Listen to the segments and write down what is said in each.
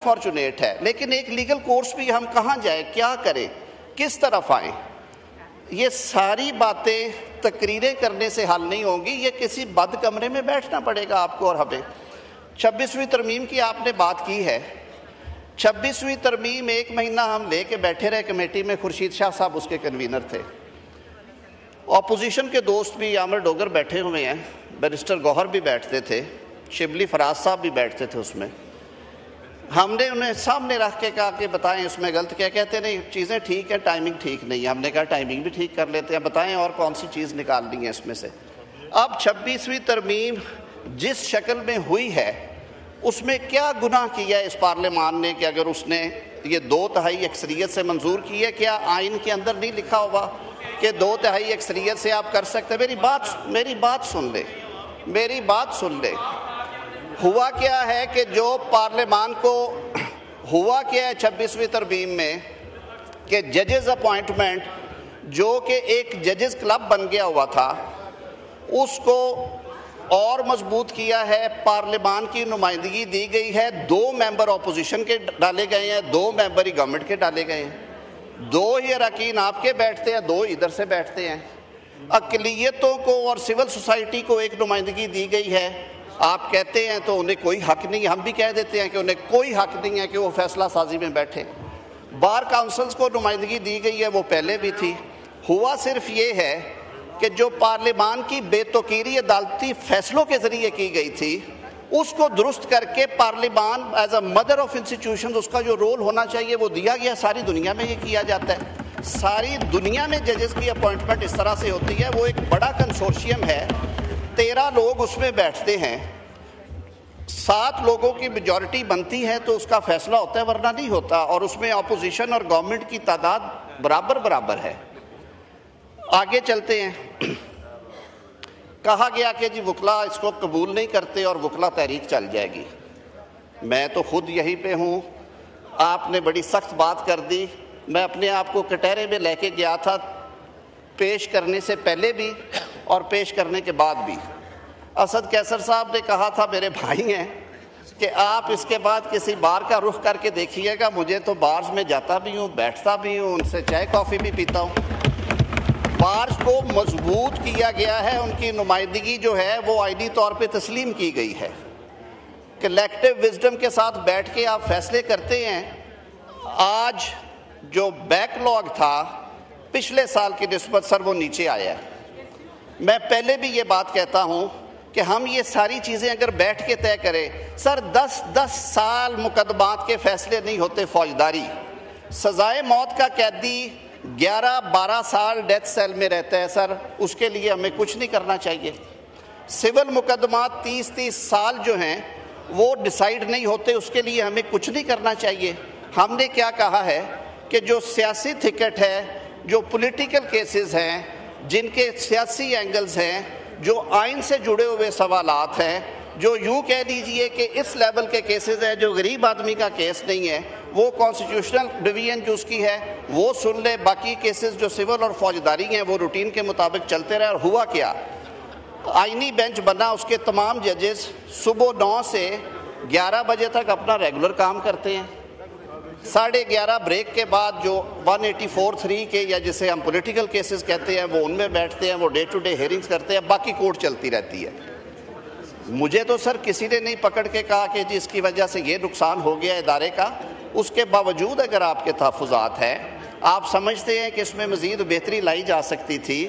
Fortunate है, लेकिन एक लीगल कोर्स भी हम कहाँ जाए, क्या करें, किस तरफ आए? ये सारी बातें तकरीरें करने से हल नहीं होंगी, ये किसी बंद कमरे में बैठना पड़ेगा आपको और हमें। 26वीं तरमीम की आपने बात की है। 26वीं तरमीम 1 महीना हम लेके बैठे रहे कमेटी में, खुर्शीद शाह साहब उसके कन्वीनर थे। ऑपोजिशन के दोस्त भी आमिर डोगर बैठे हुए हैं, बैरिस्टर गौहर भी बैठते थे, शिबली फराज साहब भी बैठते थे उसमें। हमने उन्हें सामने रख के कहा कि बताएं इसमें गलत क्या, कहते नहीं चीज़ें ठीक हैं, टाइमिंग ठीक नहीं है। हमने कहा टाइमिंग भी ठीक कर लेते हैं, बताएं और कौन सी चीज़ निकालनी है इसमें से। अब 26वीं तरमीम जिस शक्ल में हुई है उसमें क्या गुनाह किया है इस पार्लियामान ने कि अगर उसने ये 2/3 अक्सरियत से मंजूर की है? क्या आइन के अंदर नहीं लिखा होगा कि 2/3 अक्सरियत से आप कर सकते हैं? मेरी बात सुन ले। हुआ क्या है कि जो पार्लियामान को हुआ क्या है 26वीं तरमीम में कि जजेस अपॉइंटमेंट जो कि एक जजेस क्लब बन गया हुआ था उसको और मजबूत किया है। पार्लियामान की नुमाइंदगी दी गई है, 2 मेंबर अपोजिशन के डाले गए हैं, 2 मेंबर ही गवर्नमेंट के डाले गए हैं। 2 ही अरकान आपके बैठते हैं, 2 इधर से बैठते हैं। अक़लियतों को और सिविल सोसाइटी को एक नुमाइंदगी दी गई है। आप कहते हैं तो उन्हें कोई हक नहीं, हम भी कह देते हैं कि उन्हें कोई हक नहीं है कि वो फैसला साजी में बैठे। बार काउंसिल्स को नुमाइंदगी दी गई है, वो पहले भी थी। हुआ सिर्फ ये है कि जो पार्लियामान की बेतौकीरी अदालती फैसलों के ज़रिए की गई थी उसको दुरुस्त करके parliament as a mother of institution उसका जो रोल होना चाहिए वो दिया गया। सारी दुनिया में ये किया जाता है, सारी दुनिया में जजेस की अपॉइंटमेंट इस तरह से होती है। वो एक बड़ा कंसोर्शियम है, 13 लोग उसमें बैठते हैं, 7 लोगों की मेजॉरिटी बनती है तो उसका फैसला होता है, वरना नहीं होता। और उसमें अपोजिशन और गवर्नमेंट की तादाद बराबर है। आगे चलते हैं। कहा गया कि जी वकला इसको कबूल नहीं करते और वकला तहरीक चल जाएगी। मैं तो खुद यहीं पे हूँ, आपने बड़ी सख्त बात कर दी। मैं अपने आप को कटहरे में लेके गया था, पेश करने से पहले भी और पेश करने के बाद भी। असद कैसर साहब ने कहा था, मेरे भाई हैं, कि आप इसके बाद किसी बार का रुख करके देखिएगा। मुझे तो बार्स में जाता भी हूँ, बैठता भी हूँ, उनसे चाय कॉफ़ी भी पीता हूँ। बार्स को मजबूत किया गया है, उनकी नुमाइंदगी जो है वो आईनी तौर पे तस्लीम की गई है। कलेक्टिव विजडम के साथ बैठ के आप फैसले करते हैं। आज जो बैकलॉग था पिछले साल की निस्बत सर वो नीचे आया है। मैं पहले भी ये बात कहता हूँ कि हम ये सारी चीज़ें अगर बैठ के तय करें, सर 10 साल मुकदमात के फैसले नहीं होते। फौजदारी सजाए मौत का कैदी 11-12 साल डेथ सेल में रहता है सर, उसके लिए हमें कुछ नहीं करना चाहिए। सिविल मुकदमात 30 साल जो हैं वो डिसाइड नहीं होते, उसके लिए हमें कुछ नहीं करना चाहिए। हमने क्या कहा है कि जो सियासी थिकट है, जो पॉलिटिकल केसेस हैं, जिनके सियासी एंगल्स हैं, जो आइन से जुड़े हुए सवालात हैं, जो यूँ कह दीजिए कि इस लेवल के केसेस हैं जो गरीब आदमी का केस नहीं है, वो कॉन्स्टिट्यूशनल डिवीजन जो उसकी है वो सुन ले। बाकी केसेस जो सिविल और फौजदारी हैं वो रूटीन के मुताबिक चलते रहे। और हुआ क्या, आइनी बेंच बना, उसके तमाम जजेस सुबह 9 से 11 बजे तक अपना रेगुलर काम करते हैं। 11:30 ब्रेक के बाद जो 184(3) के या जिसे हम पॉलिटिकल केसेस कहते हैं वो उनमें बैठते हैं, वो डे टू डे हेयरिंग्स करते हैं, बाकी कोर्ट चलती रहती है। मुझे तो सर किसी ने नहीं पकड़ के कहा कि जी इसकी वजह से ये नुकसान हो गया इदारे का। उसके बावजूद अगर आपके तहफ़्फ़ुज़ात हैं, आप समझते हैं कि इसमें मज़ीद बेहतरी लाई जा सकती थी,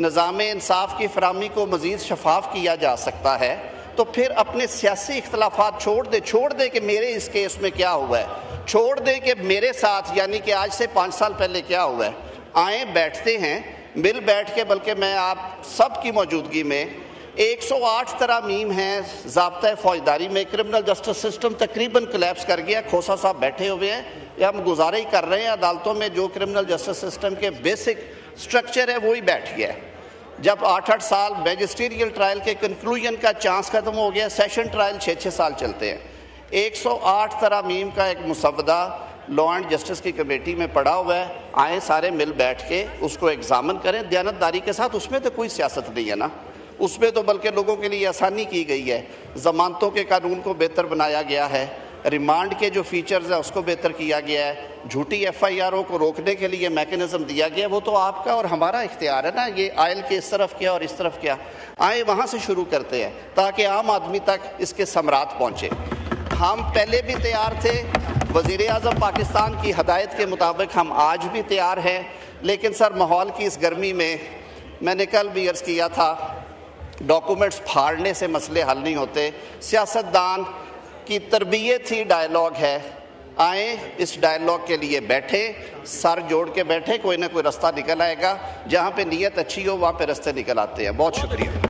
निज़ाम इंसाफ की फराहमी को मज़ीद शफाफ किया जा सकता है, तो फिर अपने सियासी इख्तलाफात छोड़ दे कि मेरे इस केस में क्या हुआ है, छोड़ दें कि मेरे साथ यानी कि आज से 5 साल पहले क्या हुआ है। आए बैठते हैं मिल बैठ के, बल्कि मैं आप सब की मौजूदगी में 108 तरामीम हैं ज़ाब्ता फौजदारी में। क्रिमिनल जस्टिस सिस्टम तकरीबन कोलैप्स कर गया। खोसा साहब बैठे हुए हैं, या हम गुजारा ही कर रहे हैं अदालतों में जो क्रिमिनल जस्टिस सिस्टम के बेसिक स्ट्रक्चर है वही बैठ गया है। जब 8-8 साल मैजिस्ट्रियल ट्रायल के कंक्लूजन का चांस ख़त्म हो गया, सेशन ट्रायल 6-6 साल चलते हैं। 108 तरामीम का एक मुसवदा लॉ एंड जस्टिस की कमेटी में पड़ा हुआ है। आए सारे मिल बैठ के उसको एग्जामिन करें दयानतदारी के साथ। उसमें तो कोई सियासत नहीं है ना, उसमें तो बल्कि लोगों के लिए आसानी की गई है। ज़मानतों के कानून को बेहतर बनाया गया है, रिमांड के जो फीचर्स हैं उसको बेहतर किया गया है, झूठी FIRओं को रोकने के लिए मैकेनिज्म दिया गया। वो तो आपका और हमारा इख्तियार है ना, ये आयल के इस तरफ क्या और इस तरफ क्या, आए वहाँ से शुरू करते हैं ताकि आम आदमी तक इसके समरात पहुँचे। हम पहले भी तैयार थे, वज़ीर-ए-आज़म पाकिस्तान की हदायत के मुताबिक हम आज भी तैयार हैं, लेकिन सर माहौल की इस गर्मी में मैंने कल भी अर्ज़ किया था, डॉक्यूमेंट्स फाड़ने से मसले हल नहीं होते। सियासतदान की तरबियत ही डायलॉग है। आए इस डायलॉग के लिए बैठे, सर जोड़ के बैठे, कोई ना कोई रास्ता निकल आएगा। जहाँ पे नीयत अच्छी हो वहाँ पे रास्ते निकल आते हैं। बहुत शुक्रिया।